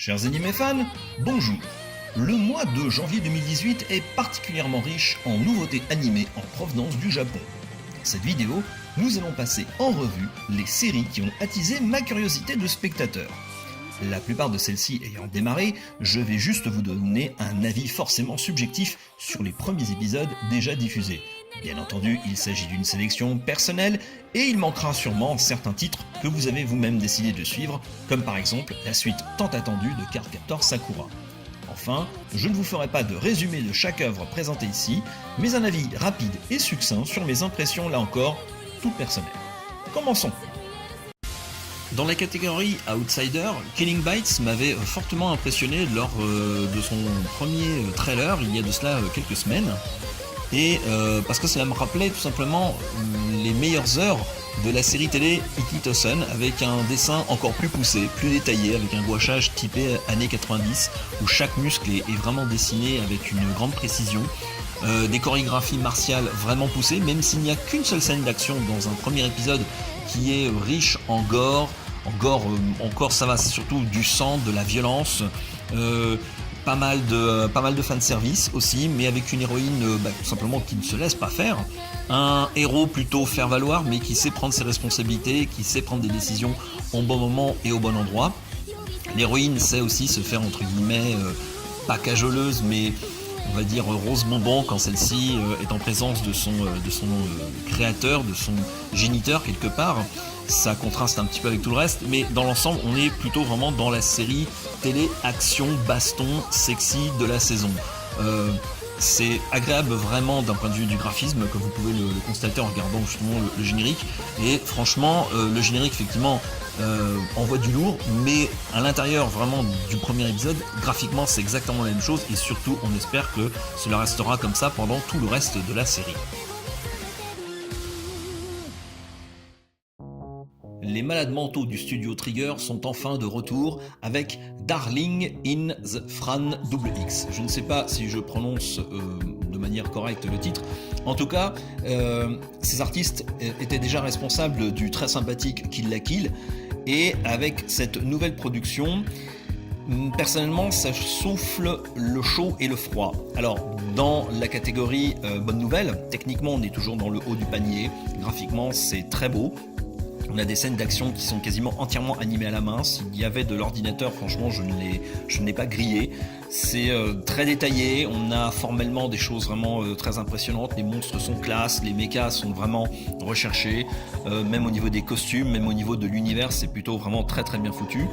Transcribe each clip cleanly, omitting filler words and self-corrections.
Chers animés fans, bonjour. Le mois de janvier 2018 est particulièrement riche en nouveautés animées en provenance du Japon. Dans cette vidéo, nous allons passer en revue les séries qui ont attisé ma curiosité de spectateur. La plupart de celles-ci ayant démarré, je vais juste vous donner un avis forcément subjectif sur les premiers épisodes déjà diffusés. Bien entendu, il s'agit d'une sélection personnelle et il manquera sûrement certains titres que vous avez vous-même décidé de suivre, comme par exemple la suite tant attendue de Cardcaptor Sakura. Enfin, je ne vous ferai pas de résumé de chaque œuvre présentée ici, mais un avis rapide et succinct sur mes impressions là encore, toutes personnelles. Commençons. Dans la catégorie Outsider, Killing Bites m'avait fortement impressionné lors de son premier trailer, il y a de cela quelques semaines. Et parce que cela me rappelait tout simplement les meilleures heures de la série télé Ikitosen, avec un dessin encore plus poussé, plus détaillé, avec un gouachage typé années 90, où chaque muscle est vraiment dessiné avec une grande précision, des chorégraphies martiales vraiment poussées, même s'il n'y a qu'une seule scène d'action dans un premier épisode qui est riche en gore. Encore ça va, c'est surtout du sang, de la violence, pas mal de fanservice aussi, mais avec une héroïne tout simplement qui ne se laisse pas faire, un héros plutôt faire valoir, mais qui sait prendre ses responsabilités, qui sait prendre des décisions au bon moment et au bon endroit. L'héroïne sait aussi se faire entre guillemets pas cajoleuse, mais on va dire rose bonbon quand celle-ci est en présence de son créateur, de son géniteur quelque part. Ça contraste un petit peu avec tout le reste, mais dans l'ensemble, on est plutôt vraiment dans la série télé action baston sexy de la saison. C'est agréable vraiment d'un point de vue du graphisme, comme vous pouvez le constater en regardant justement le générique. Et franchement, le générique effectivement envoie du lourd, mais à l'intérieur vraiment du premier épisode, graphiquement c'est exactement la même chose, et surtout on espère que cela restera comme ça pendant tout le reste de la série. Les malades mentaux du studio Trigger sont enfin de retour avec Darling in the Fran XX. Je ne sais pas si je prononce de manière correcte le titre. En tout cas, ces artistes étaient déjà responsables du très sympathique Kill la Kill. Et avec cette nouvelle production, personnellement, ça souffle le chaud et le froid. Alors, dans la catégorie bonne nouvelle, techniquement, on est toujours dans le haut du panier. Graphiquement, c'est très beau. On a des scènes d'action qui sont quasiment entièrement animées à la main. S'il y avait de l'ordinateur, franchement, je ne l'ai pas grillé. C'est très détaillé. On a formellement des choses vraiment très impressionnantes. Les monstres sont classe, les mechas sont vraiment recherchés. Même au niveau des costumes, même au niveau de l'univers, c'est plutôt vraiment très très bien foutu.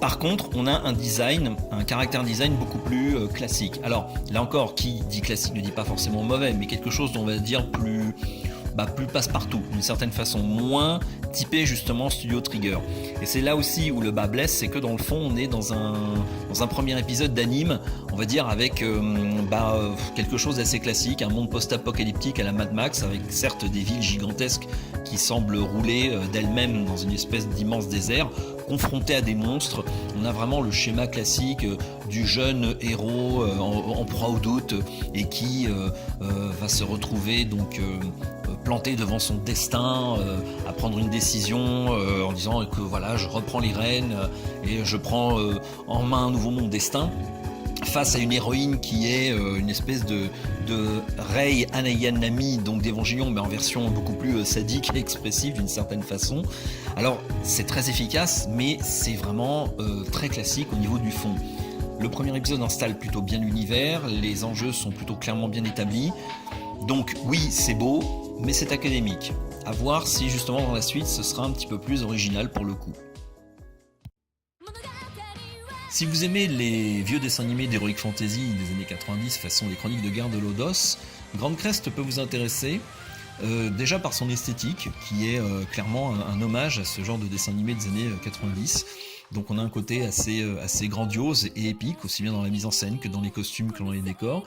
Par contre, on a un caractère design beaucoup plus classique. Alors, là encore, qui dit classique ne dit pas forcément mauvais, mais quelque chose dont on va dire plus passe-partout, d'une certaine façon, moins typé justement Studio Trigger. Et c'est là aussi où le bas blesse, c'est que dans le fond, on est dans un premier épisode d'anime, on va dire avec quelque chose d'assez classique, un monde post-apocalyptique à la Mad Max, avec certes des villes gigantesques qui semblent rouler d'elles-mêmes dans une espèce d'immense désert, confronté à des monstres. On a vraiment le schéma classique du jeune héros en proie au doute et qui va se retrouver donc planté devant son destin, à prendre une décision en disant que voilà, je reprends les rênes et je prends en main à nouveau mon destin, face à une héroïne qui est une espèce de Rei Anayanami, donc d'Evangélion, mais en version beaucoup plus sadique et expressive d'une certaine façon. Alors c'est très efficace, mais c'est vraiment très classique au niveau du fond. Le premier épisode installe plutôt bien l'univers, les enjeux sont plutôt clairement bien établis. Donc oui, c'est beau, mais c'est académique. À voir si justement dans la suite ce sera un petit peu plus original pour le coup. Si vous aimez les vieux dessins animés d'Heroic Fantasy des années 90 façon les Chroniques de guerre de Lodos, Grande Crest peut vous intéresser, déjà par son esthétique qui est clairement un hommage à ce genre de dessin animé des années 90. Donc on a un côté assez grandiose et épique, aussi bien dans la mise en scène que dans les costumes, que dans les décors.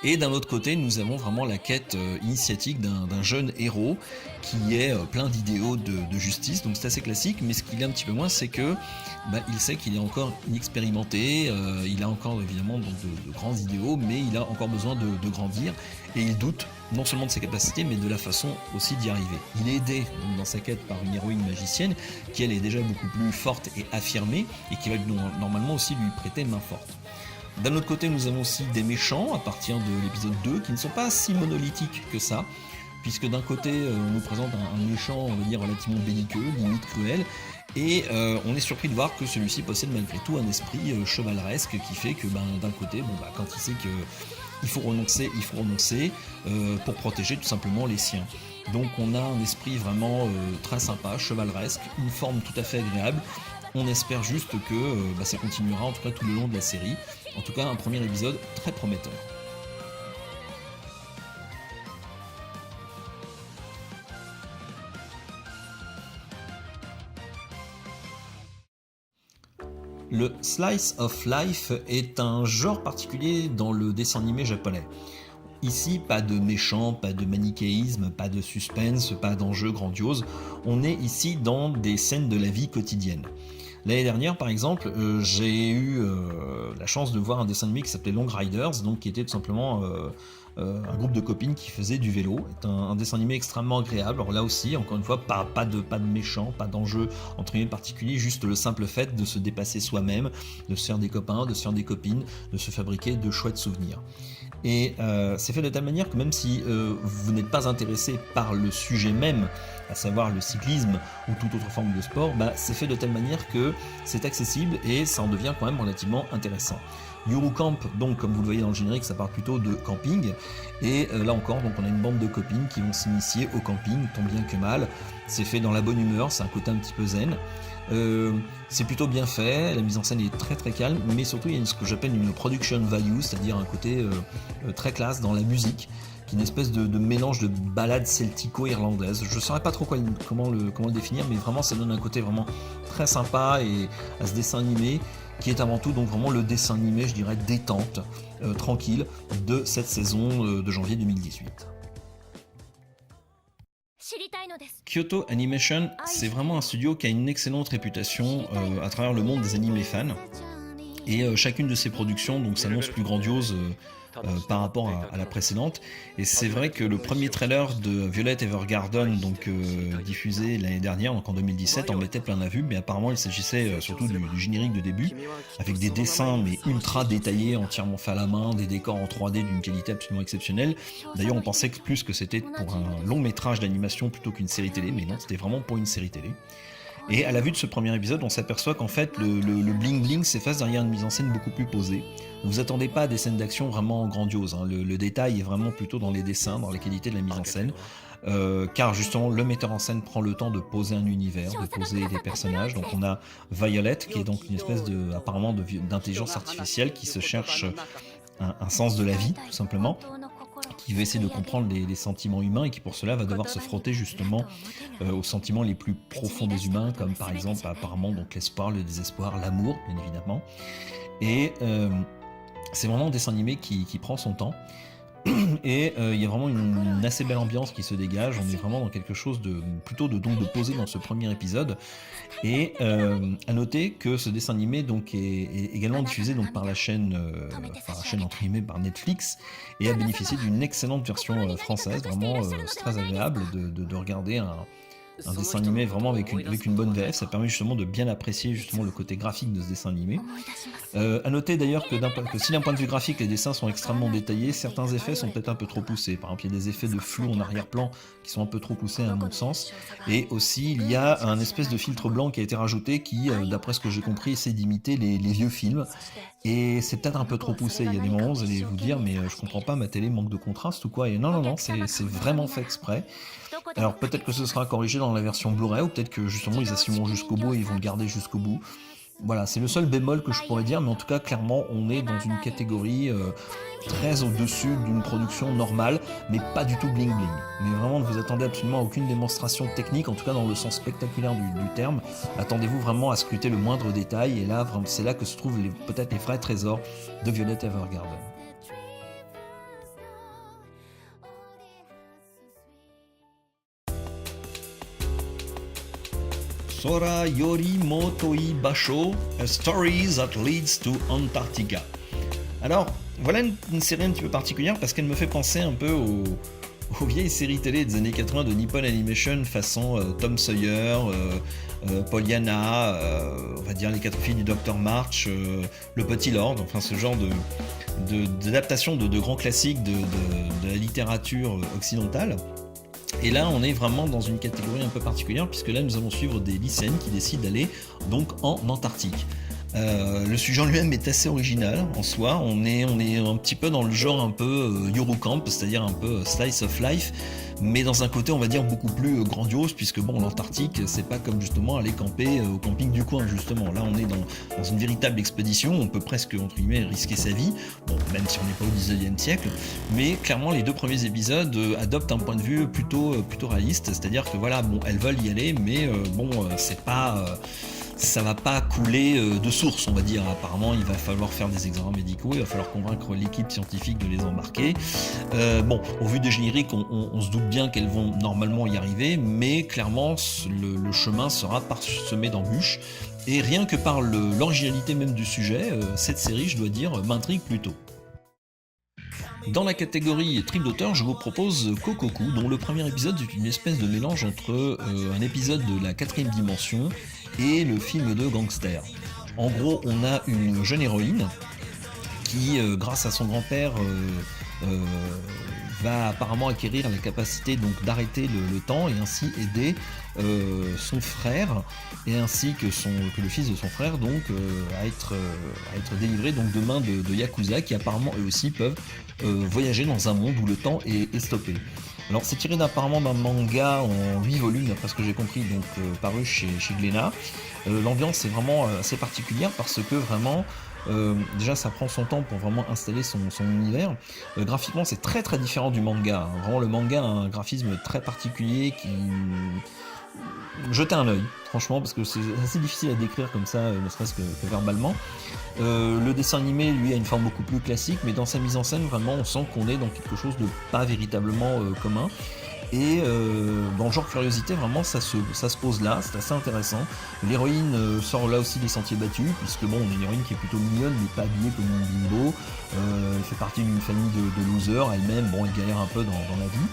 Et d'un autre côté, nous avons vraiment la quête initiatique d'un jeune héros qui est plein d'idéaux de justice, donc c'est assez classique, mais ce qu'il est un petit peu moins, c'est que il sait qu'il est encore inexpérimenté, il a encore évidemment donc, de grands idéaux, mais il a encore besoin de grandir, et il doute non seulement de ses capacités, mais de la façon aussi d'y arriver. Il est aidé donc, dans sa quête par une héroïne magicienne, qui elle est déjà beaucoup plus forte et affirmée, et qui va normalement aussi lui prêter main forte. D'un autre côté, nous avons aussi des méchants à partir de l'épisode 2 qui ne sont pas si monolithiques que ça, puisque d'un côté, on nous présente un méchant, on va dire, relativement belliqueux, limite cruel, et on est surpris de voir que celui-ci possède malgré tout un esprit chevaleresque qui fait que d'un côté, quand il sait qu'il faut renoncer, il faut renoncer pour protéger tout simplement les siens. Donc on a un esprit vraiment très sympa, chevaleresque, une forme tout à fait agréable. On espère juste que ça continuera en tout cas tout le long de la série. En tout cas un premier épisode très prometteur. Le slice of life est un genre particulier dans le dessin animé japonais. Ici, pas de méchant, pas de manichéisme, pas de suspense, pas d'enjeu grandiose. On est ici dans des scènes de la vie quotidienne. L'année dernière, par exemple, j'ai eu la chance de voir un dessin animé qui s'appelait Long Riders, donc qui était tout simplement un groupe de copines qui faisait du vélo. C'est un dessin animé extrêmement agréable. Alors là aussi, encore une fois, pas de méchant, pas d'enjeu entre guillemets particulier, juste le simple fait de se dépasser soi-même, de se faire des copains, de se faire des copines, de se fabriquer de chouettes souvenirs. Et c'est fait de telle manière que même si vous n'êtes pas intéressé par le sujet même, à savoir le cyclisme ou toute autre forme de sport, c'est fait de telle manière que c'est accessible et ça en devient quand même relativement intéressant. Yuru Camp, donc comme vous le voyez dans le générique, ça parle plutôt de camping, et là encore, donc on a une bande de copines qui vont s'initier au camping, tant bien que mal. C'est fait dans la bonne humeur, c'est un côté un petit peu zen. C'est plutôt bien fait, la mise en scène est très très calme, mais surtout il y a ce que j'appelle une production value, c'est-à-dire un côté très classe dans la musique, qui est une espèce de mélange de ballade celtico-irlandaise. Je ne saurais pas trop comment le définir, mais vraiment ça donne un côté vraiment très sympa et à ce dessin animé, qui est avant tout donc vraiment le dessin animé, je dirais, détente, tranquille, de cette saison de janvier 2018. Kyoto Animation, c'est vraiment un studio qui a une excellente réputation à travers le monde des animés fans. Et chacune de ses productions donc s'annonce plus grandiose par rapport à la précédente. Et c'est vrai que le premier trailer de Violet Evergarden, donc diffusé l'année dernière, donc en 2017, en mettait plein la vue, mais apparemment il s'agissait surtout du générique de début, avec des dessins mais ultra détaillés, entièrement faits à la main, des décors en 3D d'une qualité absolument exceptionnelle. D'ailleurs on pensait plus que c'était pour un long métrage d'animation plutôt qu'une série télé, mais non, c'était vraiment pour une série télé. Et à la vue de ce premier épisode, on s'aperçoit qu'en fait le bling bling s'efface derrière une mise en scène beaucoup plus posée. Ne vous attendez pas à des scènes d'action vraiment grandioses, hein. Le détail est vraiment plutôt dans les dessins, dans la qualité de la mise en scène, car justement le metteur en scène prend le temps de poser un univers, de poser des personnages. Donc on a Violet qui est donc une espèce apparemment d'intelligence artificielle qui se cherche un sens de la vie tout simplement, qui va essayer de comprendre les sentiments humains et qui pour cela va devoir se frotter justement aux sentiments les plus profonds des humains, comme par exemple apparemment donc l'espoir, le désespoir, l'amour bien évidemment. Et c'est vraiment un dessin animé qui prend son temps. Et il y a vraiment une assez belle ambiance qui se dégage. On est vraiment dans quelque chose de posé dans ce premier épisode. Et à noter que ce dessin animé donc est également diffusé donc par la chaîne entre guillemets par Netflix, et a bénéficié d'une excellente version française. Vraiment c'est très agréable de regarder un dessin animé vraiment avec une bonne VF. Ça permet justement de bien apprécier justement le côté graphique de ce dessin animé. À noter d'ailleurs que si d'un point de vue graphique les dessins sont extrêmement détaillés, certains effets sont peut-être un peu trop poussés. Par exemple il y a des effets de flou en arrière-plan qui sont un peu trop poussés à mon sens, et aussi il y a un espèce de filtre blanc qui a été rajouté qui, d'après ce que j'ai compris, essaie d'imiter les vieux films, et c'est peut-être un peu trop poussé. Il y a des moments où vous allez vous dire mais je comprends pas, ma télé manque de contraste ou quoi, et non, c'est vraiment fait exprès. Alors peut-être que ce sera corrigé dans la version Blu-ray, ou peut-être que justement ils assumeront jusqu'au bout et ils vont le garder jusqu'au bout. Voilà, c'est le seul bémol que je pourrais dire, mais en tout cas clairement on est dans une catégorie très au-dessus d'une production normale, mais pas du tout bling bling. Mais vraiment ne vous attendez absolument à aucune démonstration technique, en tout cas dans le sens spectaculaire du terme. Attendez-vous vraiment à scruter le moindre détail, et là c'est là que se trouvent peut-être les vrais trésors de Violet Evergarden. Sora Yori mo Toi Basho, A Story That Leads to Antarctica. Alors, voilà une série un petit peu particulière parce qu'elle me fait penser un peu aux vieilles séries télé des années 80 de Nippon Animation façon Tom Sawyer, Pollyanna, on va dire les 4 filles du Dr March, Le Petit Lord, enfin ce genre d'adaptation de grands classiques de la littérature occidentale. Et là, on est vraiment dans une catégorie un peu particulière puisque là, nous allons suivre des lycéennes qui décident d'aller donc en Antarctique. Le sujet en lui-même est assez original en soi. On est un petit peu dans le genre un peu Eurocamp, c'est-à-dire un peu slice of life, mais dans un côté on va dire beaucoup plus grandiose puisque bon, l'Antarctique c'est pas comme justement aller camper au camping du coin justement. Là on est dans une véritable expédition, on peut presque entre guillemets risquer sa vie, bon, même si on n'est pas au 19e siècle, mais clairement les 2 premiers épisodes adoptent un point de vue plutôt réaliste, c'est-à-dire que voilà, bon, elles veulent y aller, mais c'est pas ça va pas couler de source, on va dire. Apparemment, il va falloir faire des examens médicaux, il va falloir convaincre l'équipe scientifique de les embarquer. Au vu des génériques, on se doute bien qu'elles vont normalement y arriver, mais clairement, le chemin sera parsemé d'embûches. Et rien que par l'originalité même du sujet, cette série, je dois dire, m'intrigue plutôt. Dans la catégorie trip d'auteur, je vous propose Kokoku, dont le premier épisode est une espèce de mélange entre un épisode de la 4ème dimension et le film de gangster. En gros, on a une jeune héroïne qui, grâce à son grand-père, va apparemment acquérir la capacité donc d'arrêter le temps et ainsi aider son frère et ainsi que le fils de son frère donc à être délivré donc de main de Yakuza qui apparemment eux aussi peuvent voyager dans un monde où le temps est stoppé. Alors c'est tiré apparemment d'un manga en 8 volumes d'après ce que j'ai compris, donc paru chez Glénat. L'ambiance est vraiment assez particulière parce que vraiment déjà ça prend son temps pour vraiment installer son univers. Graphiquement c'est très très différent du manga, hein. Vraiment le manga a un graphisme très particulier qui jetez un œil, franchement, parce que c'est assez difficile à décrire comme ça, ne serait-ce que verbalement. Le dessin animé, lui, a une forme beaucoup plus classique, mais dans sa mise en scène, vraiment, on sent qu'on est dans quelque chose de pas véritablement commun. Et dans le genre curiosité, vraiment, ça se pose là, c'est assez intéressant. L'héroïne sort là aussi des sentiers battus, puisque bon, on a une héroïne qui est plutôt mignonne, mais pas habillée comme une bimbo. Elle fait partie d'une famille de losers, elle-même, bon, elle galère un peu dans la vie.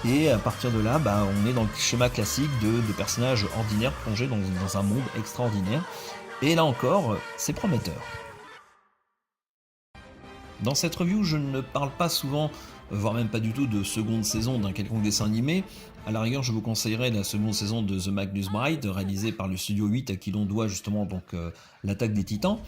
Et à partir de là, on est dans le schéma classique de personnages ordinaires plongés dans un monde extraordinaire. Et là encore, c'est prometteur. Dans cette review, je ne parle pas souvent, voire même pas du tout, de seconde saison d'un quelconque dessin animé. À la rigueur, je vous conseillerais la seconde saison de The Magnus Bride, réalisée par le Studio 8, à qui l'on doit justement donc l'attaque des Titans.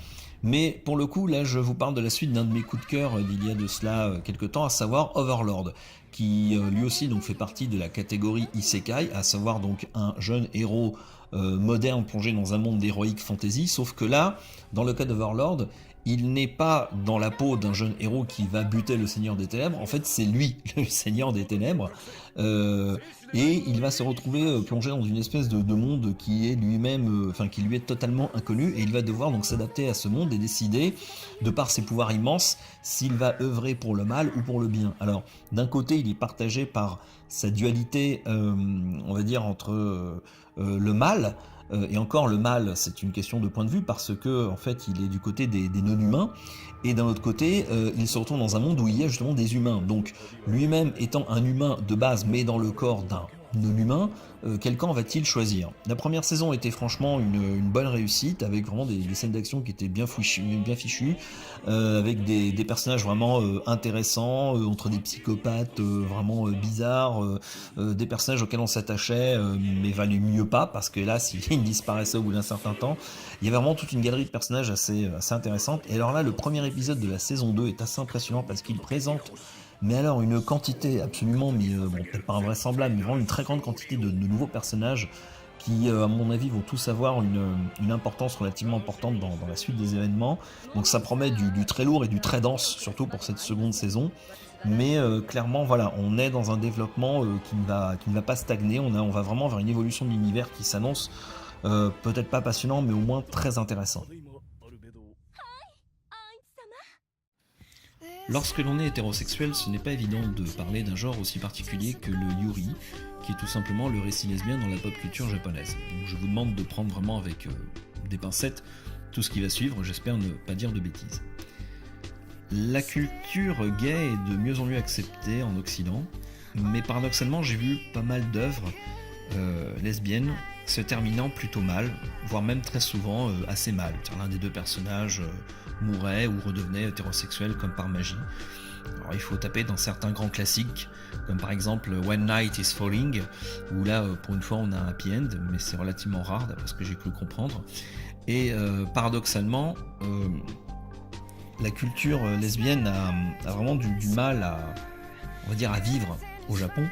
Mais pour le coup, là, je vous parle de la suite d'un de mes coups de cœur d'il y a de cela quelques temps, à savoir Overlord, qui lui aussi donc fait partie de la catégorie Isekai, à savoir donc un jeune héros moderne plongé dans un monde d'heroic fantasy, sauf que là, dans le cas d'Overlord, il n'est pas dans la peau d'un jeune héros qui va buter le Seigneur des Ténèbres, en fait c'est lui le Seigneur des Ténèbres, et il va se retrouver plongé dans une espèce de monde qui est lui-même, qui lui est totalement inconnu, et il va devoir donc s'adapter à ce monde et décider, de par ses pouvoirs immenses, s'il va œuvrer pour le mal ou pour le bien. Alors d'un côté il est partagé par sa dualité, on va dire entre le mal, et encore le mal c'est une question de point de vue parce que en fait il est du côté des non-humains, et d'un autre côté il se retrouve dans un monde où il y a justement des humains, donc lui-même étant un humain de base mais dans le corps d'un non-humain, quel camp va-t-il choisir? La première saison était franchement une bonne réussite, avec vraiment des scènes d'action qui étaient bien fichues, avec des personnages vraiment intéressants, entre des psychopathes vraiment bizarres, des personnages auxquels on s'attachait, mais valait mieux pas, parce que là, s'ils disparaissaient au bout d'un certain temps, il y avait vraiment toute une galerie de personnages assez intéressante. Et alors là, le premier épisode de la saison 2 est assez impressionnant, parce qu'il présente une quantité absolument, peut-être pas invraisemblable, mais vraiment une très grande quantité de nouveaux personnages qui, à mon avis, vont tous avoir une importance relativement importante dans la suite des événements. Donc ça promet du très lourd et du très dense, surtout pour cette seconde saison. Mais clairement, voilà, on est dans un développement qui ne va pas stagner. On va vraiment vers une évolution de l'univers qui s'annonce peut-être pas passionnant, mais au moins très intéressant. Lorsque l'on est hétérosexuel, ce n'est pas évident de parler d'un genre aussi particulier que le yuri, qui est tout simplement le récit lesbien dans la pop culture japonaise. Donc je vous demande de prendre vraiment avec des pincettes tout ce qui va suivre, j'espère ne pas dire de bêtises. La culture gay est de mieux en mieux acceptée en Occident, mais paradoxalement j'ai vu pas mal d'œuvres lesbiennes se terminant plutôt mal, voire même très souvent assez mal. L'un des deux personnages mourait ou redevenait hétérosexuel comme par magie. Alors, il faut taper dans certains grands classiques, comme par exemple When Night is Falling, où là pour une fois on a un happy end, mais c'est relativement rare d'après ce que j'ai cru comprendre. Et paradoxalement, la culture lesbienne a vraiment du mal on va dire, à vivre au Japon.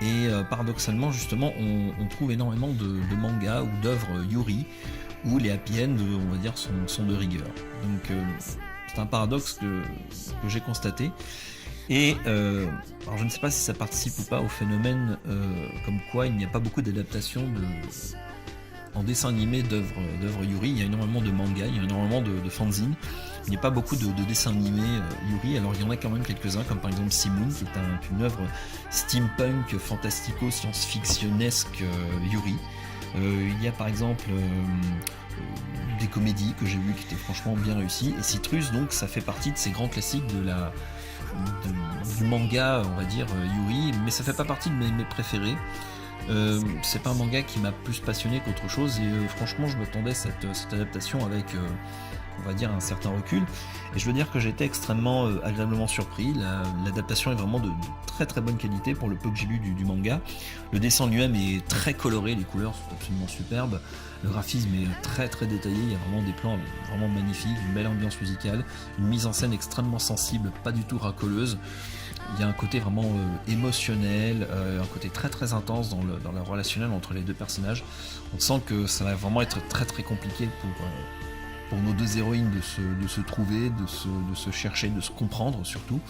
Et paradoxalement, justement, on trouve énormément de mangas ou d'œuvres yuri où les happy end, on va dire, sont de rigueur. Donc c'est un paradoxe que j'ai constaté. Et alors je ne sais pas si ça participe ou pas au phénomène comme quoi il n'y a pas beaucoup d'adaptations en dessin animé d'œuvres yuri. Il y a énormément de mangas, il y a énormément de fanzines. Il n'y a pas beaucoup de dessins animés yuri, alors il y en a quand même quelques-uns, comme par exemple Simoon, qui est une œuvre steampunk, fantastico, science-fictionnesque yuri. Il y a par exemple des comédies que j'ai vues qui étaient franchement bien réussies, et Citrus, donc, ça fait partie de ces grands classiques du manga, on va dire, yuri, mais ça fait pas partie de mes préférés. C'est pas un manga qui m'a plus passionné qu'autre chose, et franchement je m'attendais à cette adaptation avec on va dire un certain recul, et je veux dire que j'étais extrêmement agréablement surpris. L'adaptation est vraiment de très très bonne qualité pour le peu que j'ai lu du manga. Le dessin lui-même est très coloré, les couleurs sont absolument superbes, le graphisme est très très détaillé, il y a vraiment des plans vraiment magnifiques, une belle ambiance musicale, une mise en scène extrêmement sensible, pas du tout racoleuse. Il y a un côté vraiment émotionnel, un côté très très intense dans le relationnel entre les deux personnages. On sent que ça va vraiment être très très compliqué pour nos deux héroïnes de se trouver, de se chercher, de se comprendre surtout.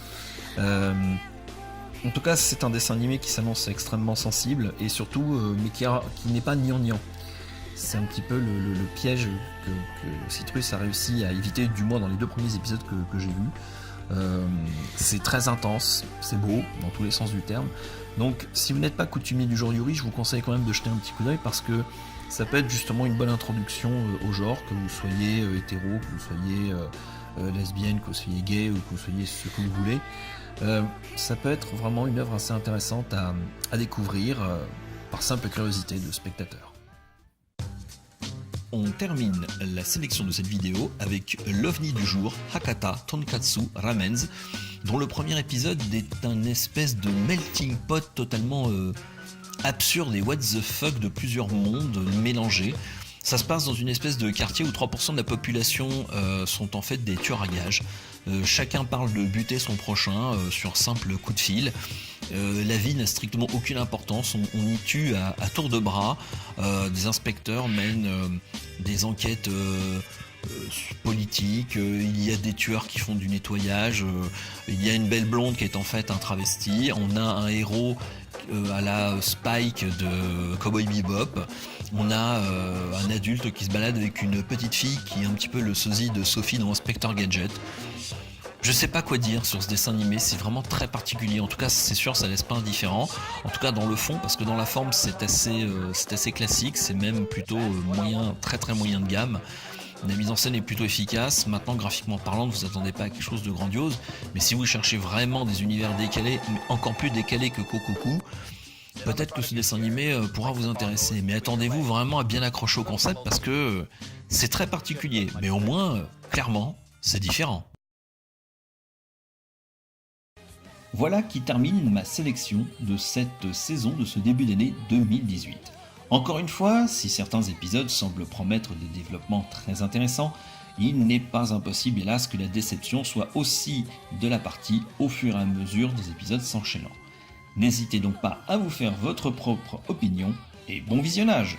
En tout cas, c'est un dessin animé qui s'annonce extrêmement sensible et surtout, mais qui n'est pas gnangnan. C'est un petit peu le piège que Citrus a réussi à éviter, du moins dans les deux premiers épisodes que j'ai vus. C'est très intense, c'est beau dans tous les sens du terme. Donc si vous n'êtes pas coutumier du genre yuri, je vous conseille quand même de jeter un petit coup d'œil, parce que ça peut être justement une bonne introduction au genre, que vous soyez hétéro, que vous soyez lesbienne, que vous soyez gay ou que vous soyez ce que vous voulez. Ça peut être vraiment une œuvre assez intéressante à découvrir par simple curiosité de spectateur. On termine la sélection de cette vidéo avec l'ovni du jour, Hakata Tonkatsu Ramens, dont le premier épisode est un espèce de melting pot totalement absurde et what the fuck de plusieurs mondes mélangés. Ça se passe dans une espèce de quartier où 3% de la population sont en fait des tueurs à gages. Chacun parle de buter son prochain sur simple coup de fil. La vie n'a strictement aucune importance, on y tue à tour de bras. Des inspecteurs mènent des enquêtes politiques, il y a des tueurs qui font du nettoyage, il y a une belle blonde qui est en fait un travesti, on a un héros à la Spike de Cowboy Bebop, on a un adulte qui se balade avec une petite fille qui est un petit peu le sosie de Sophie dans Inspector Gadget. Je sais pas quoi dire sur ce dessin animé, c'est vraiment très particulier. En tout cas, c'est sûr, ça laisse pas indifférent. En tout cas, dans le fond, parce que dans la forme, c'est assez classique. C'est même plutôt moyen, très très moyen de gamme. La mise en scène est plutôt efficace. Maintenant, graphiquement parlant, ne vous attendez pas à quelque chose de grandiose. Mais si vous cherchez vraiment des univers décalés, encore plus décalés que Kokoku, peut-être que ce dessin animé pourra vous intéresser. Mais attendez-vous vraiment à bien accrocher au concept, parce que c'est très particulier. Mais au moins, clairement, c'est différent. Voilà qui termine ma sélection de cette saison, de ce début d'année 2018. Encore une fois, si certains épisodes semblent promettre des développements très intéressants, il n'est pas impossible, hélas, que la déception soit aussi de la partie au fur et à mesure des épisodes s'enchaînant. N'hésitez donc pas à vous faire votre propre opinion, et bon visionnage!